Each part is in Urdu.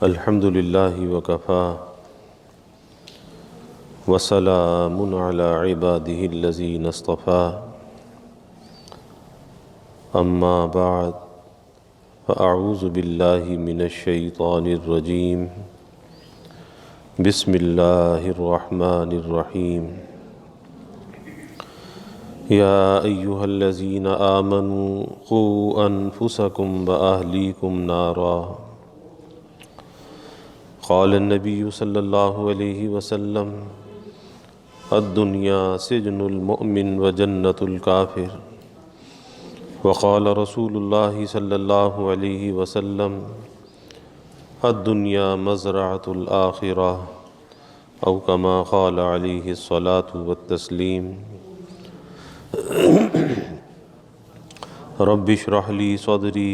الحمد للہ وکفا وسلام علی عبادہ الذین اصطفا اما بعد فاعوذ باللہ من الشیطان الرجیم بسم اللہ الرحمن الرحیم یا ایہا الذین آمنوا قوا انفسکم واہلیکم نارا قال النبی صلی اللہ علیہ وسلم الدنیا سجن المؤمن وجنت الکافر وقال رسول اللہ صلی اللہ علیہ وسلم الدنیا مزرعۃ الآخرہ او کما قال علیہ الصلاة والتسلیم رب اشرح لی صدری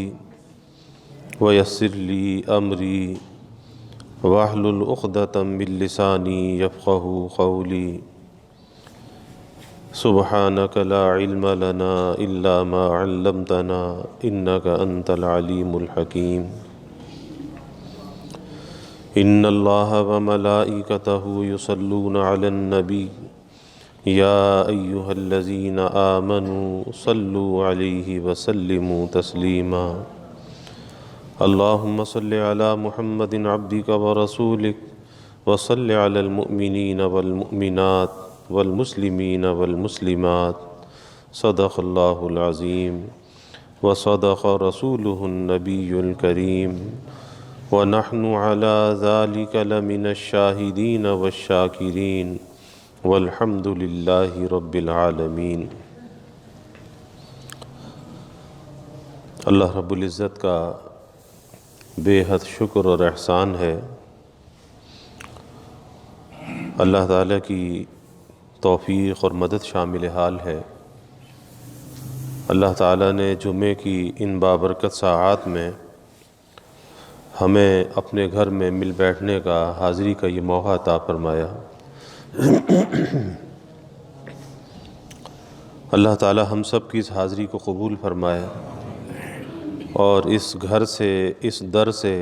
ویسر لی امری واحلل عقدۃ من لسانی یفقہوا قولی سبحانک لا علم لنا الا ما علمتنا انک انت العلیم الحکیم ان اللہ وملائکتہ یصلون علی النبی یا ایہا الذین آمنوا صلوا علیہ وسلموا تسلیما اللہم صل علی محمد عبدک ورسولک وصل علی المؤمنین والمؤمنات والمسلمین والمسلمات صدق اللہ العظیم وصدق رسولہ النبی الکریم ونحن علی ذلک لمن الشاہدین والشاکرین والحمد للہ رب العالمین۔ اللہ رب العزت کا بے حد شکر اور احسان ہے، اللہ تعالیٰ کی توفیق اور مدد شامل حال ہے۔ اللہ تعالیٰ نے جمعے کی ان بابرکت ساعات میں ہمیں اپنے گھر میں مل بیٹھنے کا، حاضری کا یہ موقع عطا فرمایا۔ اللہ تعالیٰ ہم سب کی اس حاضری کو قبول فرمائے اور اس گھر سے، اس در سے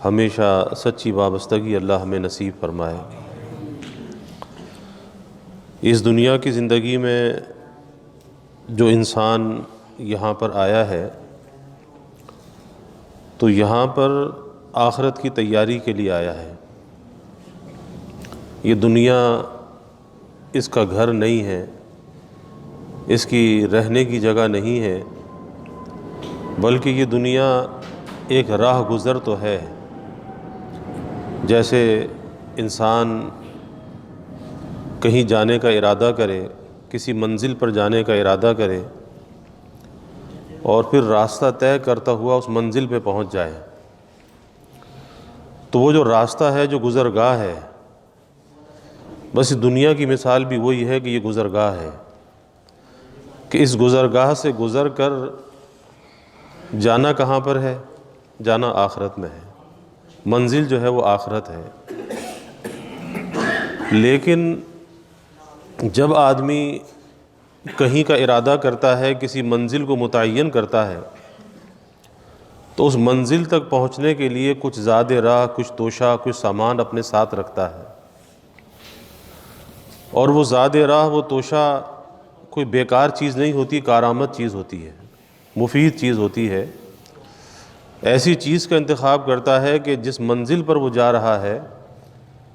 ہمیشہ سچی وابستگی اللہ ہمیں نصیب فرمائے۔ اس دنیا کی زندگی میں جو انسان یہاں پر آیا ہے تو یہاں پر آخرت کی تیاری کے لیے آیا ہے۔ یہ دنیا اس کا گھر نہیں ہے، اس کی رہنے کی جگہ نہیں ہے، بلکہ یہ دنیا ایک راہ گزر تو ہے۔ جیسے انسان کہیں جانے کا ارادہ کرے، کسی منزل پر جانے کا ارادہ کرے اور پھر راستہ طے کرتا ہوا اس منزل پہ پہنچ جائے، تو وہ جو راستہ ہے، جو گزرگاہ ہے، بس دنیا کی مثال بھی وہی ہے کہ یہ گزرگاہ ہے، کہ اس گزرگاہ سے گزر کر جانا کہاں پر ہے؟ جانا آخرت میں ہے، منزل جو ہے وہ آخرت ہے۔ لیکن جب آدمی کہیں کا ارادہ کرتا ہے، کسی منزل کو متعین کرتا ہے، تو اس منزل تک پہنچنے کے لیے کچھ زاد راہ، کچھ توشہ، کچھ سامان اپنے ساتھ رکھتا ہے، اور وہ زاد راہ، وہ توشہ کوئی بیکار چیز نہیں ہوتی، کارآمد چیز ہوتی ہے، مفید چیز ہوتی ہے۔ ایسی چیز کا انتخاب کرتا ہے کہ جس منزل پر وہ جا رہا ہے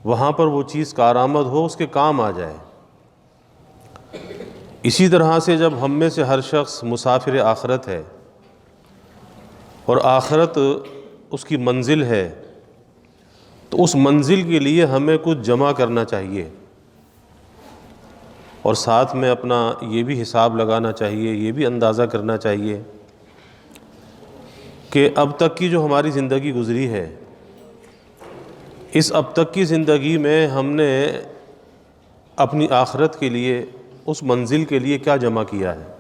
وہاں پر وہ چیز کارآمد ہو، اس کے کام آ جائے۔ اسی طرح سے جب ہم میں سے ہر شخص مسافر آخرت ہے اور آخرت اس کی منزل ہے، تو اس منزل کے لیے ہمیں کچھ جمع کرنا چاہیے، اور ساتھ میں اپنا یہ بھی حساب لگانا چاہیے، یہ بھی اندازہ کرنا چاہیے کہ اب تک کی جو ہماری زندگی گزری ہے، اس اب تک کی زندگی میں ہم نے اپنی آخرت کے لیے، اس منزل کے لیے کیا جمع کیا ہے۔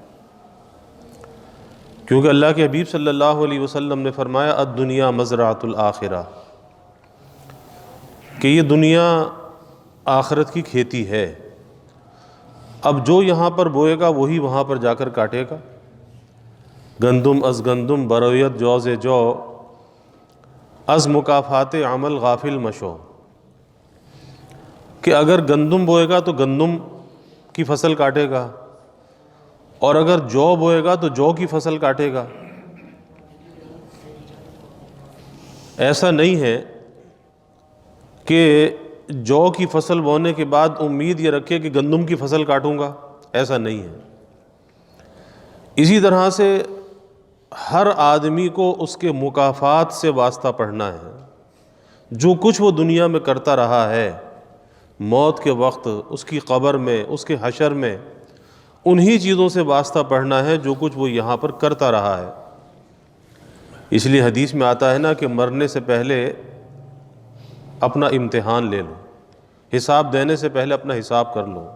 کیونکہ اللہ کے حبیب صلی اللہ علیہ وسلم نے فرمایا الدنیا مزرعۃ الآخرہ، کہ یہ دنیا آخرت کی کھیتی ہے۔ اب جو یہاں پر بوئے گا وہی وہاں پر جا کر کاٹے گا۔ گندم از گندم برویت جو سے جو، از مکافات عمل غافل مشو، کہ اگر گندم بوئے گا تو گندم کی فصل کاٹے گا، اور اگر جو بوئے گا تو جو کی فصل کاٹے گا۔ ایسا نہیں ہے کہ جو کی فصل بونے کے بعد امید یہ رکھے کہ گندم کی فصل کاٹوں گا، ایسا نہیں ہے۔ اسی طرح سے ہر آدمی کو اس کے مکافات سے واسطہ پڑھنا ہے۔ جو کچھ وہ دنیا میں کرتا رہا ہے، موت کے وقت، اس کی قبر میں، اس کے حشر میں، انہی چیزوں سے واسطہ پڑھنا ہے جو کچھ وہ یہاں پر کرتا رہا ہے۔ اس لیے حدیث میں آتا ہے نا کہ مرنے سے پہلے اپنا امتحان لے لو، حساب دینے سے پہلے اپنا حساب کر لو۔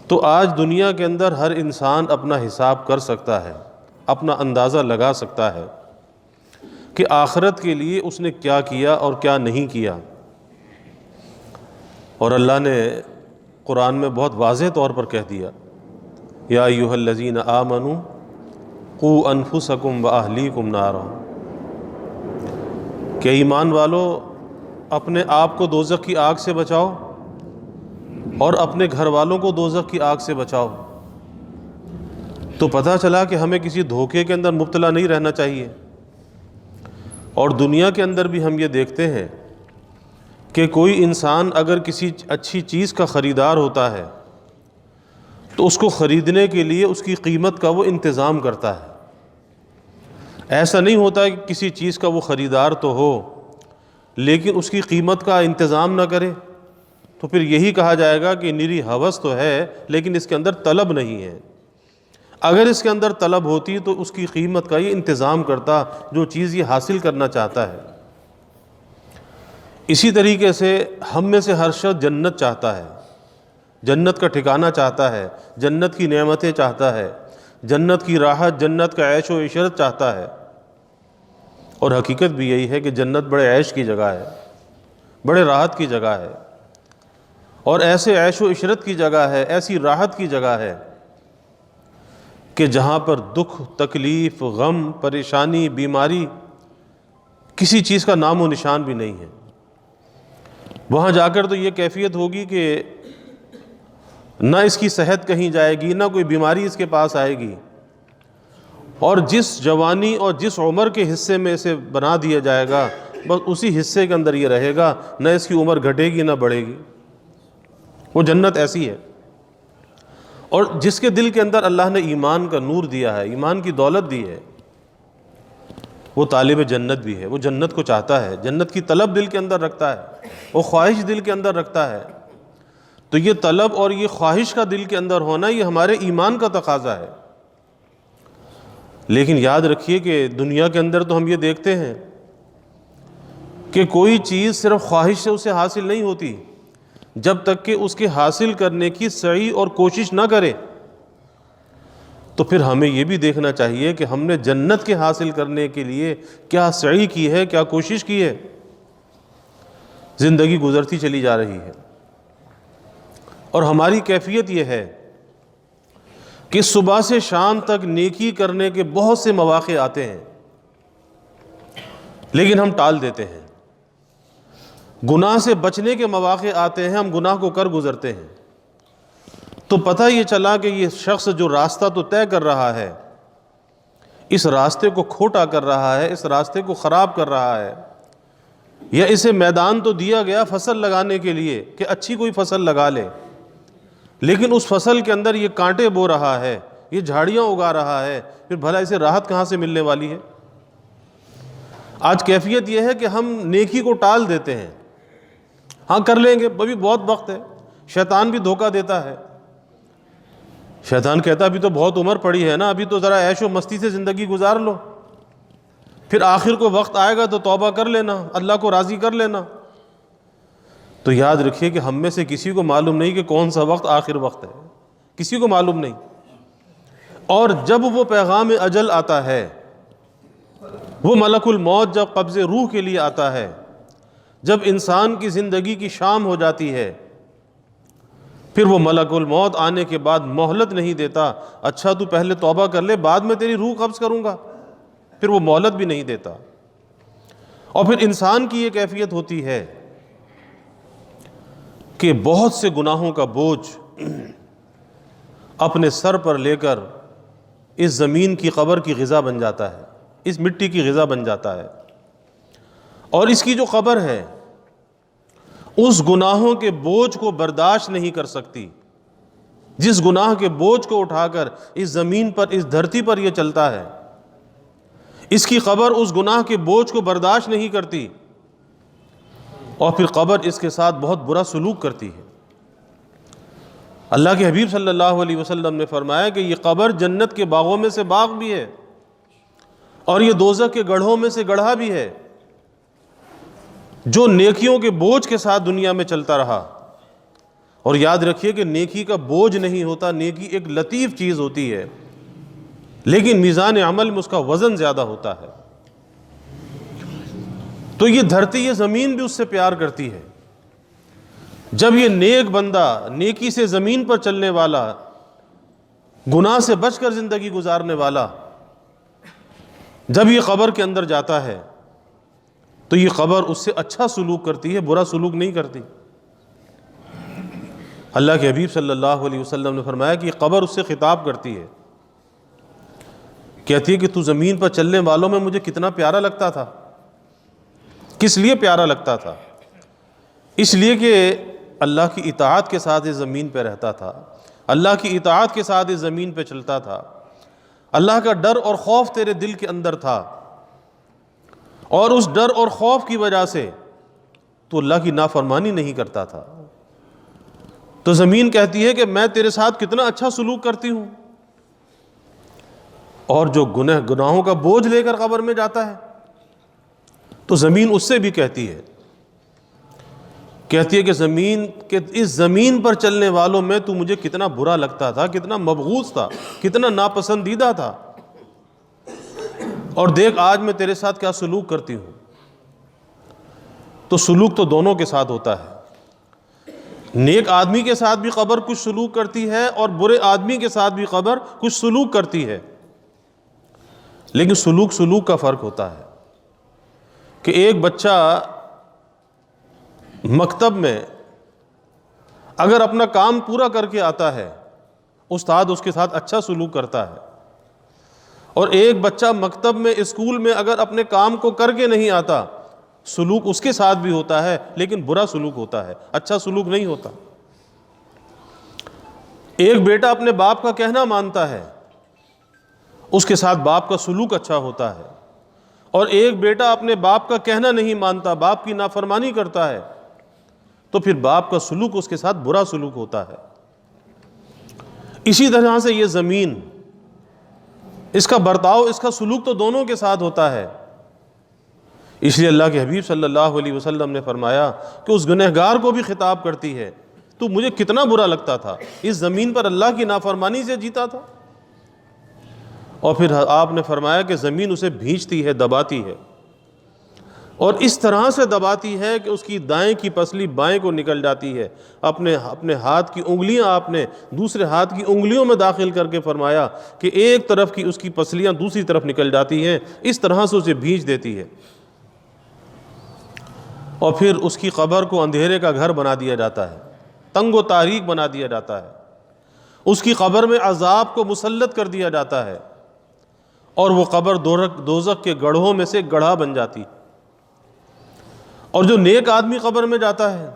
تو آج دنیا کے اندر ہر انسان اپنا حساب کر سکتا ہے، اپنا اندازہ لگا سکتا ہے کہ آخرت کے لیے اس نے کیا کیا اور کیا نہیں کیا۔ اور اللہ نے قرآن میں بہت واضح طور پر کہہ دیا، یا ایھا الذین آمنوا قوا انفسکم واہلیکم نارا، کہ ایمان والو اپنے آپ کو دوزخ کی آگ سے بچاؤ اور اپنے گھر والوں کو دوزخ کی آگ سے بچاؤ۔ تو پتہ چلا کہ ہمیں کسی دھوکے کے اندر مبتلا نہیں رہنا چاہیے۔ اور دنیا کے اندر بھی ہم یہ دیکھتے ہیں کہ کوئی انسان اگر کسی اچھی چیز کا خریدار ہوتا ہے تو اس کو خریدنے کے لیے اس کی قیمت کا وہ انتظام کرتا ہے۔ ایسا نہیں ہوتا کہ کسی چیز کا وہ خریدار تو ہو لیکن اس کی قیمت کا انتظام نہ کرے، تو پھر یہی کہا جائے گا کہ نری ہوس تو ہے لیکن اس کے اندر طلب نہیں ہے۔ اگر اس کے اندر طلب ہوتی تو اس کی قیمت کا یہ انتظام کرتا جو چیز یہ حاصل کرنا چاہتا ہے۔ اسی طریقے سے ہم میں سے ہر شخص جنت چاہتا ہے، جنت کا ٹھکانہ چاہتا ہے، جنت کی نعمتیں چاہتا ہے، جنت کی راحت، جنت کا عیش و عشرت چاہتا ہے۔ اور حقیقت بھی یہی ہے کہ جنت بڑے عیش کی جگہ ہے، بڑے راحت کی جگہ ہے، اور ایسے عیش و عشرت کی جگہ ہے، ایسی راحت کی جگہ ہے کہ جہاں پر دکھ، تکلیف، غم، پریشانی، بیماری، کسی چیز کا نام و نشان بھی نہیں ہے۔ وہاں جا کر تو یہ کیفیت ہوگی کہ نہ اس کی صحت کہیں جائے گی، نہ کوئی بیماری اس کے پاس آئے گی، اور جس جوانی اور جس عمر کے حصے میں اسے بنا دیا جائے گا بس اسی حصے کے اندر یہ رہے گا، نہ اس کی عمر گھٹے گی نہ بڑھے گی۔ وہ جنت ایسی ہے۔ اور جس کے دل کے اندر اللہ نے ایمان کا نور دیا ہے، ایمان کی دولت دی ہے، وہ طالب جنت بھی ہے، وہ جنت کو چاہتا ہے، جنت کی طلب دل کے اندر رکھتا ہے، وہ خواہش دل کے اندر رکھتا ہے۔ تو یہ طلب اور یہ خواہش کا دل کے اندر ہونا یہ ہمارے ایمان کا تقاضا ہے۔ لیکن یاد رکھیے کہ دنیا کے اندر تو ہم یہ دیکھتے ہیں کہ کوئی چیز صرف خواہش سے اسے حاصل نہیں ہوتی جب تک کہ اس کے حاصل کرنے کی سعی اور کوشش نہ کرے۔ تو پھر ہمیں یہ بھی دیکھنا چاہیے کہ ہم نے جنت کے حاصل کرنے کے لیے کیا سعی کی ہے، کیا کوشش کی ہے۔ زندگی گزرتی چلی جا رہی ہے اور ہماری کیفیت یہ ہے کہ صبح سے شام تک نیکی کرنے کے بہت سے مواقع آتے ہیں لیکن ہم ٹال دیتے ہیں۔ گناہ سے بچنے کے مواقع آتے ہیں، ہم گناہ کو کر گزرتے ہیں۔ تو پتہ یہ چلا کہ یہ شخص جو راستہ تو طے کر رہا ہے، اس راستے کو کھوٹا کر رہا ہے، اس راستے کو خراب کر رہا ہے، یا اسے میدان تو دیا گیا فصل لگانے کے لیے کہ اچھی کوئی فصل لگا لے، لیکن اس فصل کے اندر یہ کانٹے بو رہا ہے، یہ جھاڑیاں اگا رہا ہے، پھر بھلا اسے راحت کہاں سے ملنے والی ہے؟ آج کیفیت یہ ہے کہ ہم نیکی کو ٹال دیتے ہیں، ہاں کر لیں گے، ابھی بہت وقت ہے۔ شیطان بھی دھوکہ دیتا ہے، شیطان کہتا ابھی تو بہت عمر پڑی ہے نا، ابھی تو ذرا عیش و مستی سے زندگی گزار لو، پھر آخر کو وقت آئے گا تو توبہ کر لینا، اللہ کو راضی کر لینا۔ تو یاد رکھیے کہ ہم میں سے کسی کو معلوم نہیں کہ کون سا وقت آخر وقت ہے، کسی کو معلوم نہیں۔ اور جب وہ پیغام اجل آتا ہے، وہ ملک الموت جب قبض روح کے لیے آتا ہے، جب انسان کی زندگی کی شام ہو جاتی ہے، پھر وہ ملک الموت آنے کے بعد مہلت نہیں دیتا، اچھا تو پہلے توبہ کر لے بعد میں تیری روح قبض کروں گا، پھر وہ مہلت بھی نہیں دیتا۔ اور پھر انسان کی یہ کیفیت ہوتی ہے کہ بہت سے گناہوں کا بوجھ اپنے سر پر لے کر اس زمین کی قبر کی غذا بن جاتا ہے، اس مٹی کی غذا بن جاتا ہے، اور اس کی جو قبر ہے اس گناہوں کے بوجھ کو برداشت نہیں کر سکتی۔ جس گناہ کے بوجھ کو اٹھا کر اس زمین پر، اس دھرتی پر یہ چلتا ہے، اس کی قبر اس گناہ کے بوجھ کو برداشت نہیں کرتی، اور پھر قبر اس کے ساتھ بہت برا سلوک کرتی ہے۔ اللہ کے حبیب صلی اللہ علیہ وسلم نے فرمایا کہ یہ قبر جنت کے باغوں میں سے باغ بھی ہے، اور یہ دوزخ کے گڑھوں میں سے گڑھا بھی ہے۔ جو نیکیوں کے بوجھ کے ساتھ دنیا میں چلتا رہا، اور یاد رکھیے کہ نیکی کا بوجھ نہیں ہوتا، نیکی ایک لطیف چیز ہوتی ہے، لیکن میزان عمل میں اس کا وزن زیادہ ہوتا ہے۔ تو یہ دھرتی، یہ زمین بھی اس سے پیار کرتی ہے۔ جب یہ نیک بندہ، نیکی سے زمین پر چلنے والا، گناہ سے بچ کر زندگی گزارنے والا، جب یہ قبر کے اندر جاتا ہے تو یہ قبر اس سے اچھا سلوک کرتی ہے، برا سلوک نہیں کرتی۔ اللہ کے حبیب صلی اللہ علیہ وسلم نے فرمایا کہ یہ قبر اس سے خطاب کرتی ہے، کہتی ہے کہ تو زمین پر چلنے والوں میں مجھے کتنا پیارا لگتا تھا۔ کس لیے پیارا لگتا تھا؟ اس لیے کہ اللہ کی اطاعت کے ساتھ اس زمین پہ رہتا تھا، اللہ کی اطاعت کے ساتھ اس زمین پہ چلتا تھا، اللہ کا ڈر اور خوف تیرے دل کے اندر تھا، اور اس ڈر اور خوف کی وجہ سے تو اللہ کی نافرمانی نہیں کرتا تھا۔ تو زمین کہتی ہے کہ میں تیرے ساتھ کتنا اچھا سلوک کرتی ہوں، اور جو گناہوں کا بوجھ لے کر قبر میں جاتا ہے تو زمین اس سے بھی کہتی ہے کہ زمین، کہ اس زمین پر چلنے والوں میں تو مجھے کتنا برا لگتا تھا، کتنا مبغوض تھا، کتنا ناپسندیدہ تھا، اور دیکھ آج میں تیرے ساتھ کیا سلوک کرتی ہوں۔ تو سلوک تو دونوں کے ساتھ ہوتا ہے، نیک آدمی کے ساتھ بھی قبر کچھ سلوک کرتی ہے، اور برے آدمی کے ساتھ بھی قبر کچھ سلوک کرتی ہے، لیکن سلوک کا فرق ہوتا ہے کہ ایک بچہ مکتب میں اگر اپنا کام پورا کر کے آتا ہے، استاد اس کے ساتھ اچھا سلوک کرتا ہے، اور ایک بچہ مکتب میں، اسکول میں اگر اپنے کام کو کر کے نہیں آتا، سلوک اس کے ساتھ بھی ہوتا ہے لیکن برا سلوک ہوتا ہے، اچھا سلوک نہیں ہوتا۔ ایک بیٹا اپنے باپ کا کہنا مانتا ہے، اس کے ساتھ باپ کا سلوک اچھا ہوتا ہے، اور ایک بیٹا اپنے باپ کا کہنا نہیں مانتا، باپ کی نافرمانی کرتا ہے، تو پھر باپ کا سلوک اس کے ساتھ برا سلوک ہوتا ہے۔ اسی طرح سے یہ زمین، اس کا برتاؤ، اس کا سلوک تو دونوں کے ساتھ ہوتا ہے۔ اس لیے اللہ کے حبیب صلی اللہ علیہ وسلم نے فرمایا کہ اس گنہگار کو بھی خطاب کرتی ہے، تو مجھے کتنا برا لگتا تھا، اس زمین پر اللہ کی نافرمانی سے جیتا تھا۔ اور پھر آپ نے فرمایا کہ زمین اسے بھینچتی ہے، دباتی ہے، اور اس طرح سے دباتی ہے کہ اس کی دائیں کی پسلی بائیں کو نکل جاتی ہے۔ اپنے ہاتھ کی انگلیاں آپ نے دوسرے ہاتھ کی انگلیوں میں داخل کر کے فرمایا کہ ایک طرف کی اس کی پسلیاں دوسری طرف نکل جاتی ہیں، اس طرح سے اسے بھینچ دیتی ہے، اور پھر اس کی قبر کو اندھیرے کا گھر بنا دیا جاتا ہے، تنگ و تاریک بنا دیا جاتا ہے، اس کی قبر میں عذاب کو مسلط کر دیا جاتا ہے، اور وہ قبر دوزخ کے گڑھوں میں سے گڑھا بن جاتی۔ اور جو نیک آدمی قبر میں جاتا ہے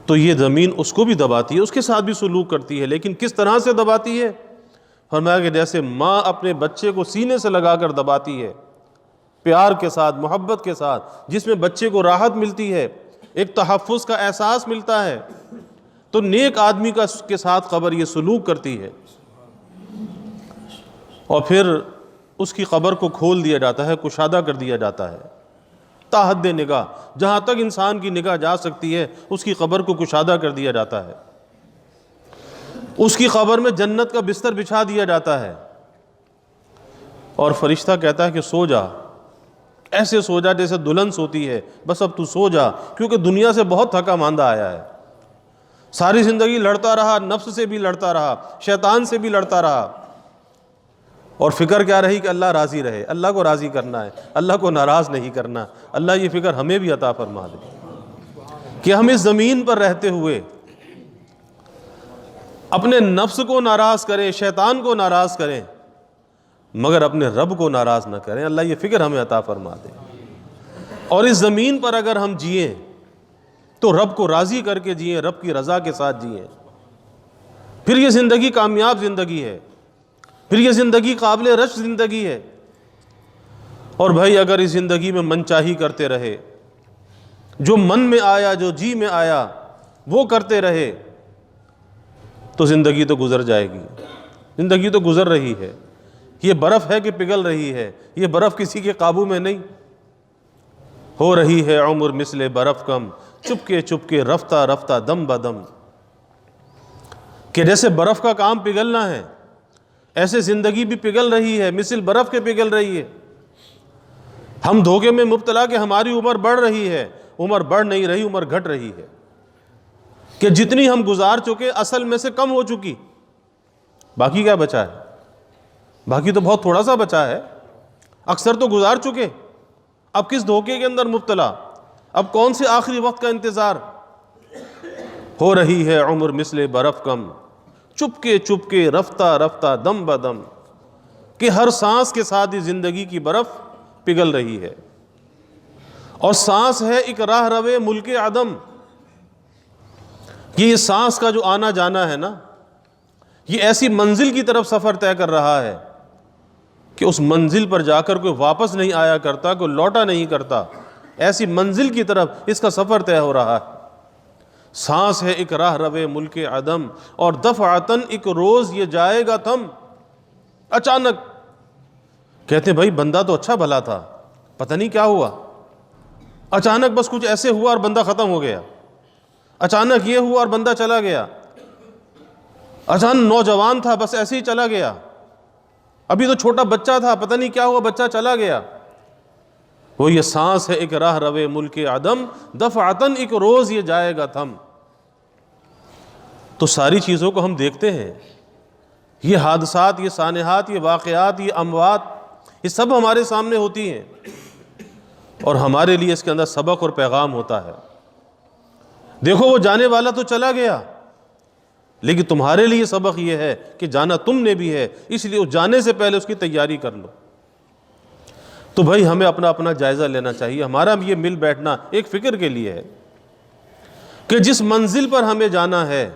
تو یہ زمین اس کو بھی دباتی ہے، اس کے ساتھ بھی سلوک کرتی ہے، لیکن کس طرح سے دباتی ہے؟ فرمایا کہ جیسے ماں اپنے بچے کو سینے سے لگا کر دباتی ہے، پیار کے ساتھ، محبت کے ساتھ، جس میں بچے کو راحت ملتی ہے، ایک تحفظ کا احساس ملتا ہے، تو نیک آدمی کے ساتھ قبر یہ سلوک کرتی ہے۔ اور پھر اس کی قبر کو کھول دیا جاتا ہے، کشادہ کر دیا جاتا ہے، تا حد نگاہ، جہاں تک انسان کی نگاہ جا سکتی ہے اس کی قبر کو کشادہ کر دیا جاتا ہے، اس کی قبر میں جنت کا بستر بچھا دیا جاتا ہے، اور فرشتہ کہتا ہے کہ سو جا، ایسے سو جا جیسے دلہن سوتی ہے، بس اب تو سو جا، کیونکہ دنیا سے بہت تھکا ماندہ آیا ہے، ساری زندگی لڑتا رہا، نفس سے بھی لڑتا رہا، شیطان سے بھی لڑتا رہا، اور فکر کیا رہی کہ اللہ راضی رہے، اللہ کو راضی کرنا ہے، اللہ کو ناراض نہیں کرنا۔ اللہ یہ فکر ہمیں بھی عطا فرما دے کہ ہم اس زمین پر رہتے ہوئے اپنے نفس کو ناراض کریں، شیطان کو ناراض کریں، مگر اپنے رب کو ناراض نہ کریں۔ اللہ یہ فکر ہمیں عطا فرما دے، اور اس زمین پر اگر ہم جئیں تو رب کو راضی کر کے جئیں، رب کی رضا کے ساتھ جئیں، پھر یہ زندگی کامیاب زندگی ہے، پھر یہ زندگی قابل رشک زندگی ہے۔ اور بھائی اگر اس زندگی میں من چاہی کرتے رہے، جو من میں آیا، جو جی میں آیا وہ کرتے رہے، تو زندگی تو گزر جائے گی۔ زندگی تو گزر رہی ہے، یہ برف ہے کہ پگھل رہی ہے، یہ برف کسی کے قابو میں نہیں۔ ہو رہی ہے عمر مثل برف کم، چپکے رفتہ رفتہ دم بدم، کہ جیسے برف کا کام پگھلنا ہے ایسے زندگی بھی پگھل رہی ہے، مثل برف کے پگھل رہی ہے۔ ہم دھوکے میں مبتلا کہ ہماری عمر بڑھ رہی ہے، عمر بڑھ نہیں رہی، عمر گھٹ رہی ہے، کہ جتنی ہم گزار چکے اصل میں سے کم ہو چکی، باقی کیا بچا ہے؟ باقی تو بہت تھوڑا سا بچا ہے، اکثر تو گزار چکے۔ اب کس دھوکے کے اندر مبتلا؟ اب کون سے آخری وقت کا انتظار؟ ہو رہی ہے عمر مثل برف کم، چپکے رفتہ رفتہ دم بدم، کہ ہر سانس کے ساتھ ہی زندگی کی برف پگھل رہی ہے۔ اور سانس ہے ایک راہ روے ملک عدم، یہ سانس کا جو آنا جانا ہے نا، یہ ایسی منزل کی طرف سفر طے کر رہا ہے کہ اس منزل پر جا کر کوئی واپس نہیں آیا کرتا، کوئی لوٹا نہیں کرتا، ایسی منزل کی طرف اس کا سفر طے ہو رہا ہے۔ سانس ہے ایک راہ روے ملک عدم، اور دفعتاً ایک روز یہ جائے گا تھم۔ اچانک کہتے ہیں بھائی بندہ تو اچھا بھلا تھا، پتہ نہیں کیا ہوا، اچانک بس کچھ ایسے ہوا اور بندہ ختم ہو گیا، اچانک یہ ہوا اور بندہ چلا گیا، اچانک نوجوان تھا بس ایسے ہی چلا گیا، ابھی تو چھوٹا بچہ تھا پتہ نہیں کیا ہوا، بچہ چلا گیا۔ وہ یہ سانس ہے ایک راہ روے ملک عدم، دفعتاً ایک روز یہ جائے گا تھم۔ تو ساری چیزوں کو ہم دیکھتے ہیں، یہ حادثات، یہ سانحات، یہ واقعات، یہ اموات، یہ سب ہمارے سامنے ہوتی ہیں، اور ہمارے لیے اس کے اندر سبق اور پیغام ہوتا ہے۔ دیکھو وہ جانے والا تو چلا گیا، لیکن تمہارے لیے سبق یہ ہے کہ جانا تم نے بھی ہے، اس لیے اس جانے سے پہلے اس کی تیاری کر لو۔ تو بھائی ہمیں اپنا اپنا جائزہ لینا چاہیے۔ ہمارا بھی یہ مل بیٹھنا ایک فکر کے لیے ہے کہ جس منزل پر ہمیں جانا ہے،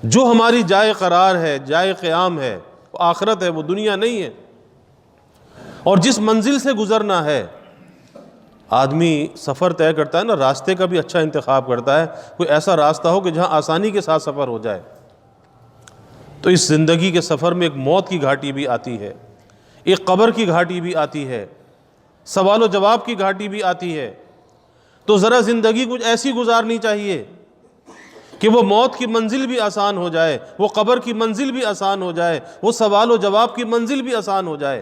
جو ہماری جائے قرار ہے، جائے قیام ہے، وہ آخرت ہے، وہ دنیا نہیں ہے۔ اور جس منزل سے گزرنا ہے، آدمی سفر طے کرتا ہے نا، راستے کا بھی اچھا انتخاب کرتا ہے، کوئی ایسا راستہ ہو کہ جہاں آسانی کے ساتھ سفر ہو جائے۔ تو اس زندگی کے سفر میں ایک موت کی گھاٹی بھی آتی ہے، ایک قبر کی گھاٹی بھی آتی ہے، سوال و جواب کی گھاٹی بھی آتی ہے۔ تو ذرا زندگی کچھ ایسی گزارنی چاہیے کہ وہ موت کی منزل بھی آسان ہو جائے، وہ قبر کی منزل بھی آسان ہو جائے، وہ سوال و جواب کی منزل بھی آسان ہو جائے۔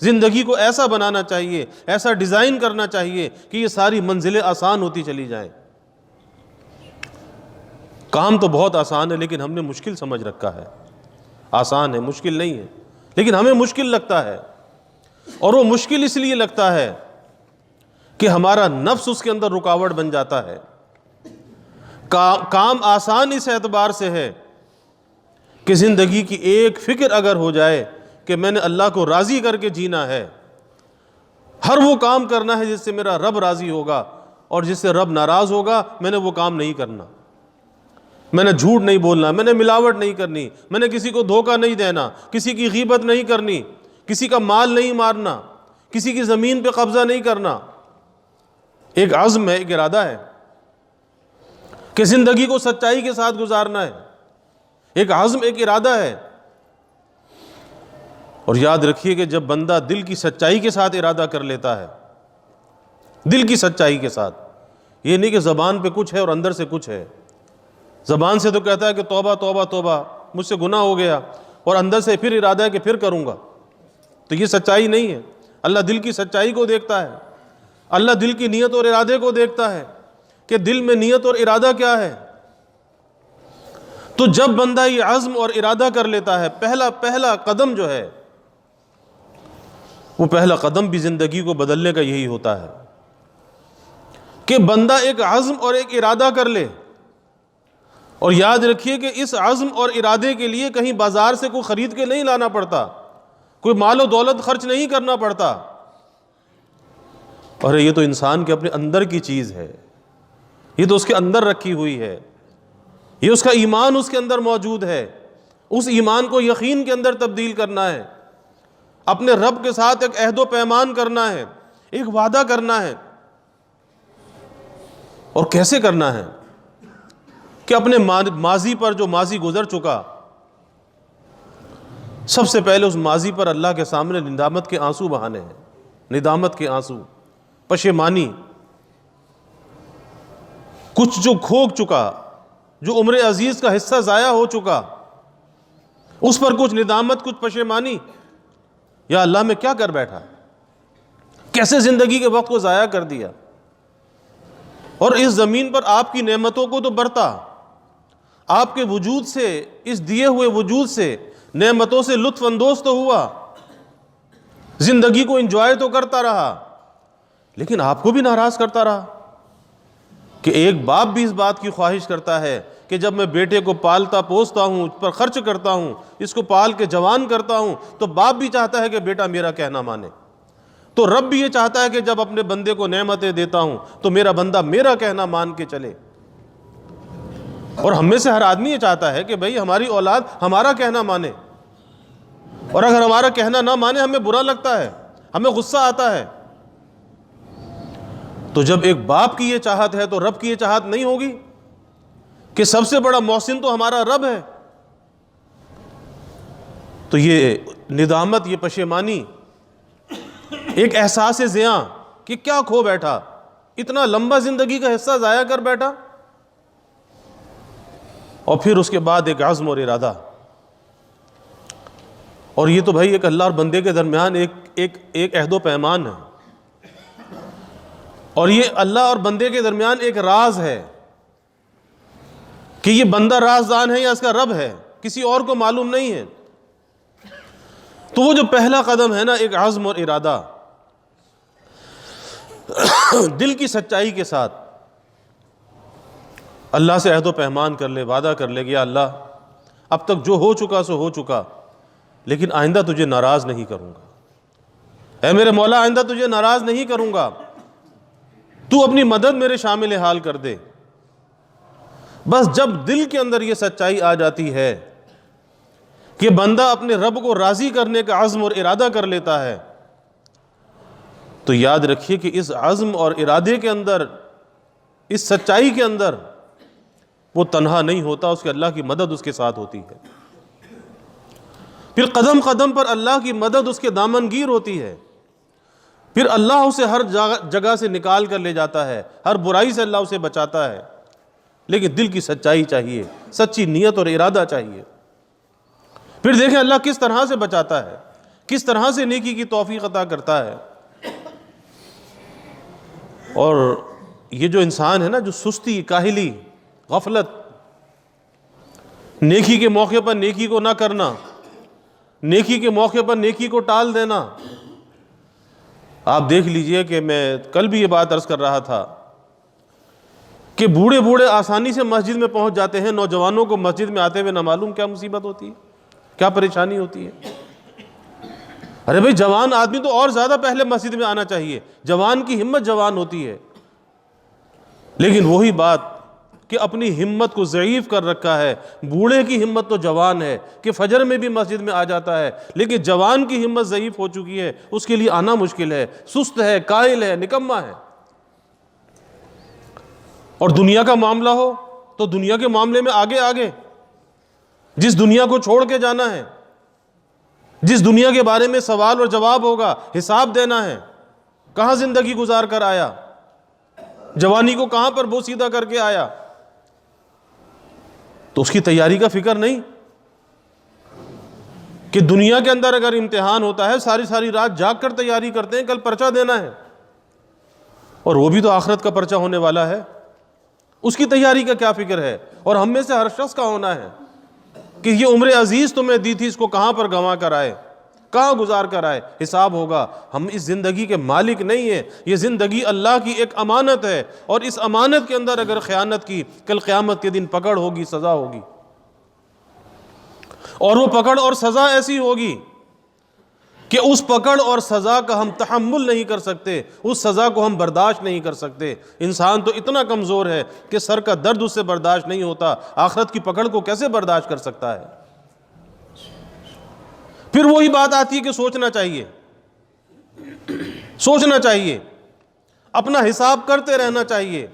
زندگی کو ایسا بنانا چاہیے، ایسا ڈیزائن کرنا چاہیے کہ یہ ساری منزلیں آسان ہوتی چلی جائیں۔ کام تو بہت آسان ہے لیکن ہم نے مشکل سمجھ رکھا ہے۔ آسان ہے، مشکل نہیں ہے، لیکن ہمیں مشکل لگتا ہے، اور وہ مشکل اس لیے لگتا ہے کہ ہمارا نفس اس کے اندر رکاوٹ بن جاتا ہے۔ کام آسان اس اعتبار سے ہے کہ زندگی کی ایک فکر اگر ہو جائے کہ میں نے اللہ کو راضی کر کے جینا ہے، ہر وہ کام کرنا ہے جس سے میرا رب راضی ہوگا، اور جس سے رب ناراض ہوگا میں نے وہ کام نہیں کرنا۔ میں نے جھوٹ نہیں بولنا، میں نے ملاوٹ نہیں کرنی، میں نے کسی کو دھوکہ نہیں دینا، کسی کی غیبت نہیں کرنی، کسی کا مال نہیں مارنا، کسی کی زمین پہ قبضہ نہیں کرنا۔ ایک عزم ہے، ایک ارادہ ہے کہ زندگی کو سچائی کے ساتھ گزارنا ہے، ایک عزم، ایک ارادہ ہے۔ اور یاد رکھیے کہ جب بندہ دل کی سچائی کے ساتھ ارادہ کر لیتا ہے، دل کی سچائی کے ساتھ، یہ نہیں کہ زبان پہ کچھ ہے اور اندر سے کچھ ہے۔ زبان سے تو کہتا ہے کہ توبہ توبہ توبہ، مجھ سے گناہ ہو گیا، اور اندر سے پھر ارادہ ہے کہ پھر کروں گا، تو یہ سچائی نہیں ہے۔ اللہ دل کی سچائی کو دیکھتا ہے، اللہ دل کی نیت اور ارادے کو دیکھتا ہے کہ دل میں نیت اور ارادہ کیا ہے۔ تو جب بندہ یہ عزم اور ارادہ کر لیتا ہے، پہلا قدم جو ہے، وہ پہلا قدم بھی زندگی کو بدلنے کا یہی ہوتا ہے کہ بندہ ایک عزم اور ایک ارادہ کر لے. اور یاد رکھیے کہ اس عزم اور ارادے کے لیے کہیں بازار سے کوئی خرید کے نہیں لانا پڑتا، کوئی مال و دولت خرچ نہیں کرنا پڑتا. اور یہ تو انسان کے اپنے اندر کی چیز ہے، یہ تو اس کے اندر رکھی ہوئی ہے، یہ اس کا ایمان اس کے اندر موجود ہے. اس ایمان کو یقین کے اندر تبدیل کرنا ہے، اپنے رب کے ساتھ ایک عہد و پیمان کرنا ہے، ایک وعدہ کرنا ہے. اور کیسے کرنا ہے؟ کہ اپنے ماضی پر، جو ماضی گزر چکا، سب سے پہلے اس ماضی پر اللہ کے سامنے ندامت کے آنسو بہانے ہیں. ندامت کے آنسو، پشیمانی. کچھ جو کھو چکا، جو عمر عزیز کا حصہ ضائع ہو چکا، اس پر کچھ ندامت، کچھ پشیمانی. یا اللہ میں کیا کر بیٹھا، کیسے زندگی کے وقت کو ضائع کر دیا. اور اس زمین پر آپ کی نعمتوں کو تو برتا، آپ کے وجود سے، اس دیے ہوئے وجود سے نعمتوں سے لطف اندوز تو ہوا، زندگی کو انجوائے تو کرتا رہا، لیکن آپ کو بھی ناراض کرتا رہا. کہ ایک باپ بھی اس بات کی خواہش کرتا ہے کہ جب میں بیٹے کو پالتا پوستا ہوں، اس پر خرچ کرتا ہوں، اس کو پال کے جوان کرتا ہوں، تو باپ بھی چاہتا ہے کہ بیٹا میرا کہنا مانے. تو رب بھی یہ چاہتا ہے کہ جب اپنے بندے کو نعمتیں دیتا ہوں تو میرا بندہ میرا کہنا مان کے چلے. اور ہم میں سے ہر آدمی یہ چاہتا ہے کہ بھئی ہماری اولاد ہمارا کہنا مانے، اور اگر ہمارا کہنا نہ مانے ہمیں برا لگتا ہے، ہمیں غصہ آتا ہے. تو جب ایک باپ کی یہ چاہت ہے تو رب کی یہ چاہت نہیں ہوگی کہ سب سے بڑا محسن تو ہمارا رب ہے. تو یہ ندامت، یہ پشیمانی، ایک احساس زیاں کہ کیا کھو بیٹھا، اتنا لمبا زندگی کا حصہ ضائع کر بیٹھا. اور پھر اس کے بعد ایک عزم اور ارادہ. اور یہ تو بھائی ایک اللہ اور بندے کے درمیان ایک عہد و پیمان ہے، اور یہ اللہ اور بندے کے درمیان ایک راز ہے کہ یہ بندہ رازدان ہے یا اس کا رب ہے، کسی اور کو معلوم نہیں ہے. تو وہ جو پہلا قدم ہے نا، ایک عزم اور ارادہ، دل کی سچائی کے ساتھ اللہ سے عہد و پیمان کر لے، وعدہ کر لے کہ یا اللہ اب تک جو ہو چکا سو ہو چکا، لیکن آئندہ تجھے ناراض نہیں کروں گا. اے میرے مولا، آئندہ تجھے ناراض نہیں کروں گا، تو اپنی مدد میرے شامل حال کر دے. بس جب دل کے اندر یہ سچائی آ جاتی ہے کہ بندہ اپنے رب کو راضی کرنے کا عزم اور ارادہ کر لیتا ہے، تو یاد رکھیے کہ اس عزم اور ارادے کے اندر، اس سچائی کے اندر وہ تنہا نہیں ہوتا، اس کے اللہ کی مدد اس کے ساتھ ہوتی ہے. پھر قدم قدم پر اللہ کی مدد اس کے دامن گیر ہوتی ہے. پھر اللہ اسے ہر جگہ سے نکال کر لے جاتا ہے، ہر برائی سے اللہ اسے بچاتا ہے. لیکن دل کی سچائی چاہیے، سچی نیت اور ارادہ چاہیے. پھر دیکھیں اللہ کس طرح سے بچاتا ہے، کس طرح سے نیکی کی توفیق عطا کرتا ہے. اور یہ جو انسان ہے نا، جو سستی، کاہلی، غفلت، نیکی کے موقع پر نیکی کو نہ کرنا، نیکی کے موقع پر نیکی کو ٹال دینا. آپ دیکھ لیجئے کہ میں کل بھی یہ بات عرض کر رہا تھا کہ بوڑھے آسانی سے مسجد میں پہنچ جاتے ہیں، نوجوانوں کو مسجد میں آتے ہوئے نہ معلوم کیا مصیبت ہوتی ہے، کیا پریشانی ہوتی ہے. ارے بھئی جوان آدمی تو اور زیادہ پہلے مسجد میں آنا چاہیے، جوان کی ہمت جوان ہوتی ہے. لیکن وہی بات کہ اپنی ہمت کو ضعیف کر رکھا ہے. بوڑھے کی ہمت تو جوان ہے کہ فجر میں بھی مسجد میں آ جاتا ہے، لیکن جوان کی ہمت ضعیف ہو چکی ہے، اس کے لیے آنا مشکل ہے، سست ہے، کائل ہے، نکما ہے. اور دنیا کا معاملہ ہو تو دنیا کے معاملے میں آگے، جس دنیا کو چھوڑ کے جانا ہے، جس دنیا کے بارے میں سوال اور جواب ہوگا، حساب دینا ہے، کہاں زندگی گزار کر آیا، جوانی کو کہاں پر بوسیدہ کر کے آیا، تو اس کی تیاری کا فکر نہیں کہ دنیا کے اندر اگر امتحان ہوتا ہے ساری رات جاگ کر تیاری کرتے ہیں، کل پرچہ دینا ہے، اور وہ بھی تو آخرت کا پرچہ ہونے والا ہے، اس کی تیاری کا کیا فکر ہے. اور ہم میں سے ہر شخص کا ہونا ہے کہ یہ عمر عزیز تمہیں دی تھی، اس کو کہاں پر گنوا کر آئے، کہاں گزار کر آئے، حساب ہوگا۔ ہم اس زندگی کے مالک نہیں ہیں، یہ زندگی اللہ کی ایک امانت ہے، اور اس امانت کے اندر اگر خیانت کی، کل قیامت کے دن پکڑ ہوگی، سزا ہوگی، اور وہ پکڑ اور سزا ایسی ہوگی کہ اس پکڑ اور سزا کا ہم تحمل نہیں کر سکتے، اس سزا کو ہم برداشت نہیں کر سکتے۔ انسان تو اتنا کمزور ہے کہ سر کا درد اس سے برداشت نہیں ہوتا، آخرت کی پکڑ کو کیسے برداشت کر سکتا ہے؟ پھر وہی بات آتی ہے کہ سوچنا چاہیے، سوچنا چاہیے، اپنا حساب کرتے رہنا چاہیے،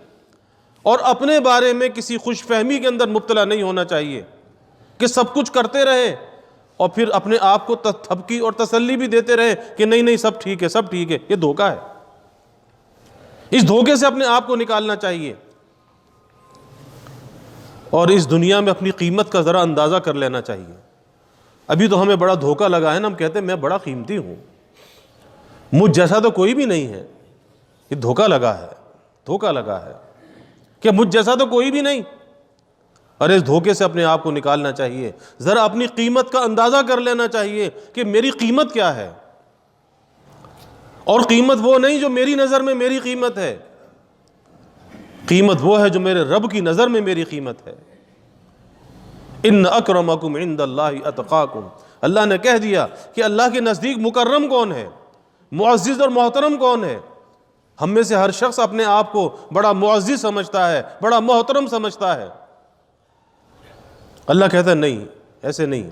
اور اپنے بارے میں کسی خوش فہمی کے اندر مبتلا نہیں ہونا چاہیے کہ سب کچھ کرتے رہے اور پھر اپنے آپ کو تھپکی اور تسلی بھی دیتے رہے کہ نہیں نہیں سب ٹھیک ہے، سب ٹھیک ہے۔ یہ دھوکہ ہے، اس دھوکے سے اپنے آپ کو نکالنا چاہیے، اور اس دنیا میں اپنی قیمت کا ذرا اندازہ کر لینا چاہیے۔ ابھی تو ہمیں بڑا دھوکہ لگا ہے نا، ہم کہتے ہیں میں بڑا قیمتی ہوں، مجھ جیسا تو کوئی بھی نہیں ہے۔ یہ دھوکہ لگا ہے، دھوکہ لگا ہے کہ مجھ جیسا تو کوئی بھی نہیں۔ اور اس دھوکے سے اپنے آپ کو نکالنا چاہیے، ذرا اپنی قیمت کا اندازہ کر لینا چاہیے کہ میری قیمت کیا ہے، اور قیمت وہ نہیں جو میری نظر میں میری قیمت ہے، قیمت وہ ہے جو میرے رب کی نظر میں میری قیمت ہے۔ ان اکرمکم عند اللہ اتقاکم، اللہ نے کہہ دیا کہ اللہ کے نزدیک مکرم کون ہے، معزز اور محترم کون ہے۔ ہم میں سے ہر شخص اپنے آپ کو بڑا معزز سمجھتا ہے، بڑا محترم سمجھتا ہے۔ اللہ کہتا ہے نہیں، ایسے نہیں،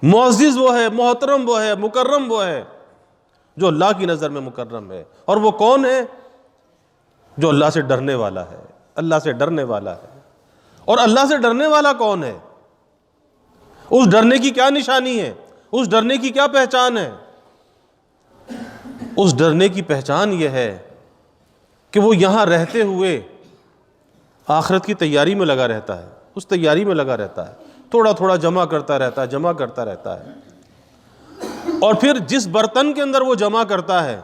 معزز وہ ہے، محترم وہ ہے، مکرم وہ ہے جو اللہ کی نظر میں مکرم ہے۔ اور وہ کون ہے؟ جو اللہ سے ڈرنے والا ہے، اللہ سے ڈرنے والا ہے۔ اور اللہ سے ڈرنے والا کون ہے؟ اس ڈرنے کی کیا نشانی ہے؟ اس ڈرنے کی کیا پہچان ہے؟ اس ڈرنے کی پہچان یہ ہے کہ وہ یہاں رہتے ہوئے آخرت کی تیاری میں لگا رہتا ہے، اس تیاری میں لگا رہتا ہے، تھوڑا تھوڑا جمع کرتا رہتا ہے، جمع کرتا رہتا ہے، اور پھر جس برتن کے اندر وہ جمع کرتا ہے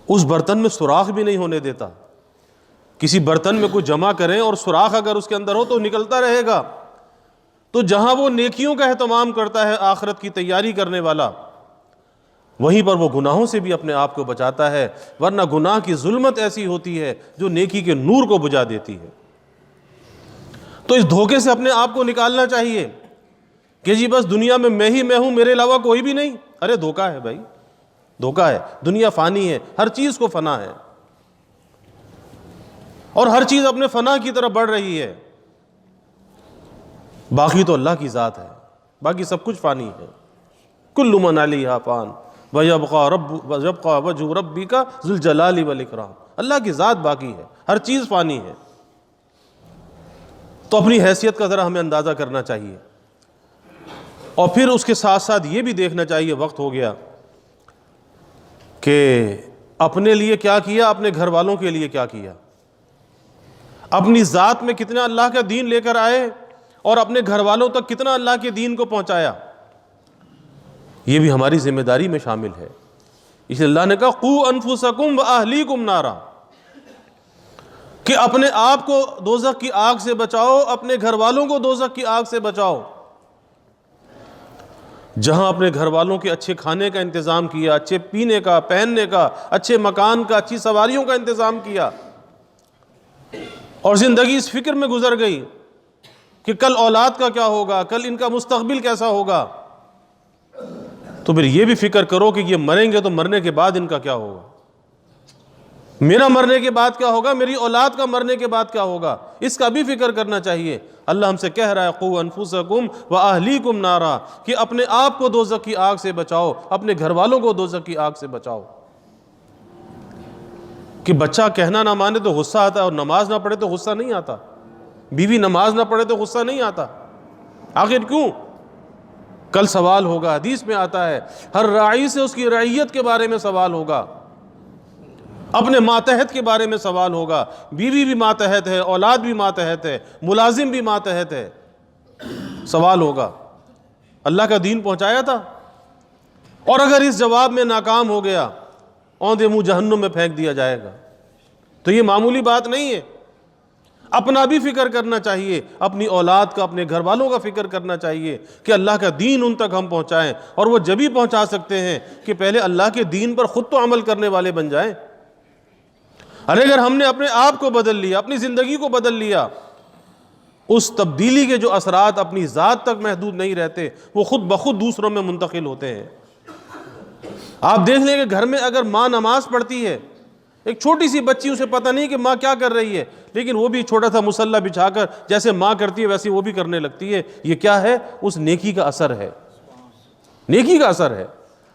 اس برتن میں سوراخ بھی نہیں ہونے دیتا۔ کسی برتن میں کوئی جمع کریں اور سوراخ اگر اس کے اندر ہو تو نکلتا رہے گا۔ تو جہاں وہ نیکیوں کا اہتمام کرتا ہے آخرت کی تیاری کرنے والا، وہیں پر وہ گناہوں سے بھی اپنے آپ کو بچاتا ہے، ورنہ گناہ کی ظلمت ایسی ہوتی ہے جو نیکی کے نور کو بجھا دیتی ہے۔ تو اس دھوکے سے اپنے آپ کو نکالنا چاہیے کہ جی بس دنیا میں میں ہوں، میرے علاوہ کوئی بھی نہیں۔ ارے دھوکہ ہے بھائی، دھوکہ ہے۔ دنیا فانی ہے، ہر چیز کو فنا ہے، اور ہر چیز اپنے فنا کی طرف بڑھ رہی ہے۔ باقی تو اللہ کی ذات ہے، باقی سب کچھ فانی ہے۔ کل من علیہا فان ویبقى وجہ ربک ذو الجلال والاکرام، اللہ کی ذات باقی ہے، ہر چیز فانی ہے۔ تو اپنی حیثیت کا ذرا ہمیں اندازہ کرنا چاہیے، اور پھر اس کے ساتھ ساتھ یہ بھی دیکھنا چاہیے، وقت ہو گیا، کہ اپنے لیے کیا کیا، اپنے گھر والوں کے لیے کیا کیا، اپنی ذات میں کتنا اللہ کا دین لے کر آئے، اور اپنے گھر والوں تک کتنا اللہ کے دین کو پہنچایا۔ یہ بھی ہماری ذمہ داری میں شامل ہے۔ اس لیے اللہ نے کہا قوا انفسکم واہلیکم نارا، کہ اپنے آپ کو دوزخ کی آگ سے بچاؤ، اپنے گھر والوں کو دوزخ کی آگ سے بچاؤ۔ جہاں اپنے گھر والوں کے اچھے کھانے کا انتظام کیا، اچھے پینے کا، پہننے کا، اچھے مکان کا، اچھی سواریوں کا انتظام کیا، اور زندگی اس فکر میں گزر گئی کہ کل اولاد کا کیا ہوگا، کل ان کا مستقبل کیسا ہوگا، تو پھر یہ بھی فکر کرو کہ یہ مریں گے تو مرنے کے بعد ان کا کیا ہوگا، میرا مرنے کے بعد کیا ہوگا، میری اولاد کا مرنے کے بعد کیا ہوگا، اس کا بھی فکر کرنا چاہیے۔ اللہ ہم سے کہہ رہا ہے قوا انفسکم واہلیکم نارا، کہ اپنے آپ کو دوزخ کی آگ سے بچاؤ، اپنے گھر والوں کو دوزخ کی آگ سے بچاؤ۔ کہ بچہ کہنا نہ مانے تو غصہ آتا ہے، اور نماز نہ پڑھے تو غصہ نہیں آتا، بیوی نماز نہ پڑھے تو غصہ نہیں آتا، آخر کیوں؟ کل سوال ہوگا، حدیث میں آتا ہے ہر راعی سے اس کی رعیت کے بارے میں سوال ہوگا، اپنے ماتحت کے بارے میں سوال ہوگا، بیوی بھی ماتحت ہے، اولاد بھی ماتحت ہے، ملازم بھی ماتحت ہے، سوال ہوگا اللہ کا دین پہنچایا تھا؟ اور اگر اس جواب میں ناکام ہو گیا، اوندے منہ جہنم میں پھینک دیا جائے گا۔ تو یہ معمولی بات نہیں ہے۔ اپنا بھی فکر کرنا چاہیے، اپنی اولاد کا، اپنے گھر والوں کا فکر کرنا چاہیے کہ اللہ کا دین ان تک ہم پہنچائیں، اور وہ جب ہی پہنچا سکتے ہیں کہ پہلے اللہ کے دین پر خود تو عمل کرنے والے بن جائیں۔ اور اگر ہم نے اپنے آپ کو بدل لیا، اپنی زندگی کو بدل لیا، اس تبدیلی کے جو اثرات اپنی ذات تک محدود نہیں رہتے، وہ خود بخود دوسروں میں منتقل ہوتے ہیں۔ آپ دیکھ لیں کہ گھر میں اگر ماں نماز پڑھتی ہے، ایک چھوٹی سی بچی، اسے پتہ نہیں کہ ماں کیا کر رہی ہے، لیکن وہ بھی چھوٹا سا مصلی بچھا کر جیسے ماں کرتی ہے ویسے وہ بھی کرنے لگتی ہے۔ یہ کیا ہے؟ اس نیکی کا اثر ہے، نیکی کا اثر ہے۔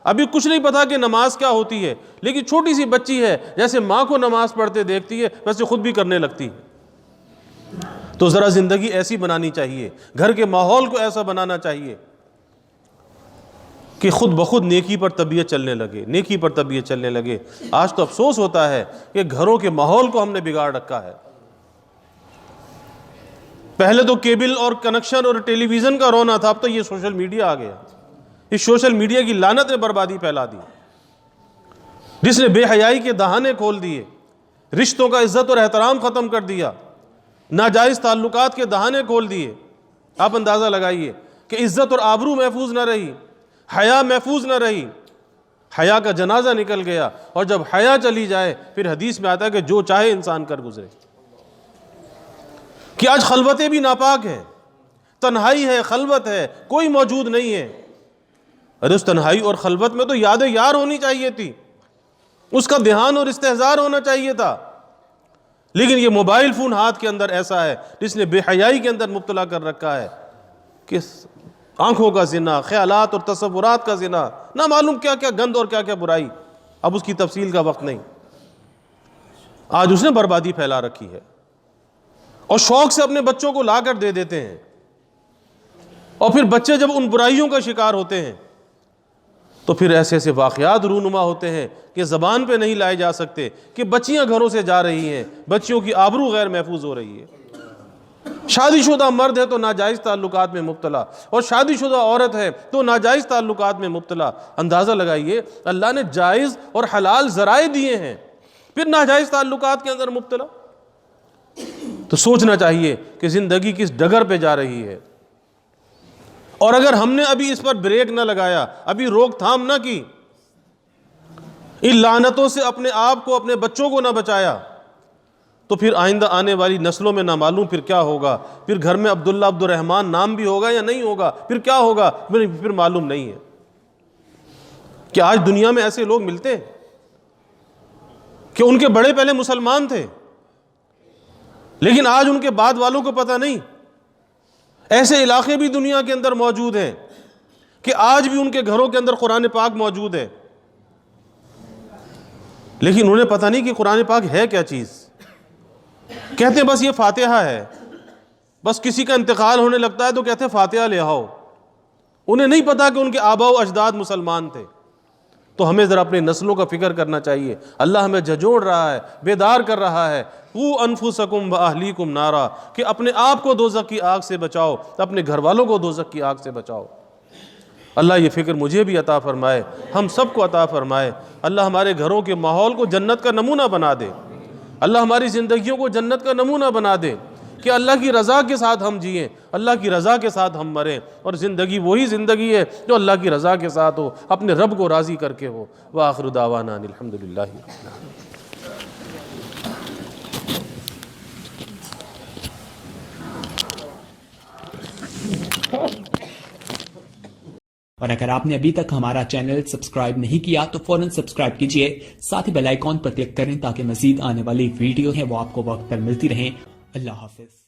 ابھی کچھ نہیں پتا کہ نماز کیا ہوتی ہے، لیکن چھوٹی سی بچی ہے، جیسے ماں کو نماز پڑھتے دیکھتی ہے ویسے خود بھی کرنے لگتی ہے۔ تو ذرا زندگی ایسی بنانی چاہیے، گھر کے ماحول کو ایسا بنانا چاہیے کہ خود بخود نیکی پر طبیعت چلنے لگے، نیکی پر طبیعت چلنے لگے۔ آج تو افسوس ہوتا ہے کہ گھروں کے ماحول کو ہم نے بگاڑ رکھا ہے۔ پہلے تو کیبل اور کنکشن اور ٹیلی ویژن کا رونا تھا، اب تو یہ سوشل میڈیا آ گیا۔ اس سوشل میڈیا کی لعنت نے بربادی پھیلا دی، جس نے بے حیائی کے دہانے کھول دیے، رشتوں کا عزت اور احترام ختم کر دیا، ناجائز تعلقات کے دہانے کھول دیے۔ آپ اندازہ لگائیے کہ عزت اور آبرو محفوظ نہ رہی، حیا محفوظ نہ رہی، حیا کا جنازہ نکل گیا۔ اور جب حیا چلی جائے پھر حدیث میں آتا ہے کہ جو چاہے انسان کر گزرے، کہ آج خلوتیں بھی ناپاک ہیں، تنہائی ہے، خلوت ہے، کوئی موجود نہیں ہے۔ ارے اس تنہائی اور خلوت میں تو یاد یار ہونی چاہیے تھی، اس کا دھیان اور استحضار ہونا چاہیے تھا، لیکن یہ موبائل فون ہاتھ کے اندر ایسا ہے جس نے بے حیائی کے اندر مبتلا کر رکھا ہے کہ آنکھوں کا زنا، خیالات اور تصورات کا زنا، نہ معلوم کیا کیا گند اور کیا کیا برائی، اب اس کی تفصیل کا وقت نہیں۔ آج اس نے بربادی پھیلا رکھی ہے، اور شوق سے اپنے بچوں کو لا کر دے دیتے ہیں، اور پھر بچے جب ان برائیوں کا شکار ہوتے ہیں تو پھر ایسے ایسے واقعات رونما ہوتے ہیں کہ زبان پہ نہیں لائے جا سکتے، کہ بچیاں گھروں سے جا رہی ہیں، بچیوں کی آبرو غیر محفوظ ہو رہی ہے۔ شادی شدہ مرد ہے تو ناجائز تعلقات میں مبتلا، اور شادی شدہ عورت ہے تو ناجائز تعلقات میں مبتلا۔ اندازہ لگائیے، اللہ نے جائز اور حلال ذرائع دیے ہیں، پھر ناجائز تعلقات کے اندر مبتلا۔ تو سوچنا چاہیے کہ زندگی کس ڈگر پہ جا رہی ہے، اور اگر ہم نے ابھی اس پر بریک نہ لگایا، ابھی روک تھام نہ کی، ان لعنتوں سے اپنے آپ کو، اپنے بچوں کو نہ بچایا، تو پھر آئندہ آنے والی نسلوں میں نہ معلوم پھر کیا ہوگا۔ پھر گھر میں عبداللہ عبد الرحمن نام بھی ہوگا یا نہیں ہوگا، پھر کیا ہوگا پھر معلوم نہیں ہے۔ کہ آج دنیا میں ایسے لوگ ملتے ہیں کہ ان کے بڑے پہلے مسلمان تھے، لیکن آج ان کے بعد والوں کو پتہ نہیں۔ ایسے علاقے بھی دنیا کے اندر موجود ہیں کہ آج بھی ان کے گھروں کے اندر قرآن پاک موجود ہے، لیکن انہیں پتہ نہیں کہ قرآن پاک ہے کیا چیز۔ کہتے ہیں بس یہ فاتحہ ہے، بس کسی کا انتقال ہونے لگتا ہے تو کہتے ہیں فاتحہ لے آؤ، انہیں نہیں پتا کہ ان کے آباء و اجداد مسلمان تھے۔ تو ہمیں ذرا اپنے نسلوں کا فکر کرنا چاہیے۔ اللہ ہمیں جھنجھوڑ رہا ہے، بیدار کر رہا ہے، قُوا أَنفُسَكُمْ وَأَهْلِيكُمْ نَارًا، کہ اپنے آپ کو دوزخ کی آگ سے بچاؤ، اپنے گھر والوں کو دوزخ کی آگ سے بچاؤ۔ اللہ یہ فکر مجھے بھی عطا فرمائے، ہم سب کو عطا فرمائے۔ اللہ ہمارے گھروں کے ماحول کو جنت کا نمونہ بنا دے، اللہ ہماری زندگیوں کو جنت کا نمونہ بنا دے، کہ اللہ کی رضا کے ساتھ ہم جئیں، اللہ کی رضا کے ساتھ ہم مریں، اور زندگی وہی زندگی ہے جو اللہ کی رضا کے ساتھ ہو، اپنے رب کو راضی کر کے ہو۔ وآخر دعوانا ان الحمدللہ رب العالمین۔ اور اگر آپ نے ابھی تک ہمارا چینل سبسکرائب نہیں کیا تو فوراً سبسکرائب کیجئے، ساتھ ہی بیل آئیکن پر کلک کریں تاکہ مزید آنے والی ویڈیو ہیں وہ آپ کو وقت پر ملتی رہیں۔ اللہ حافظ۔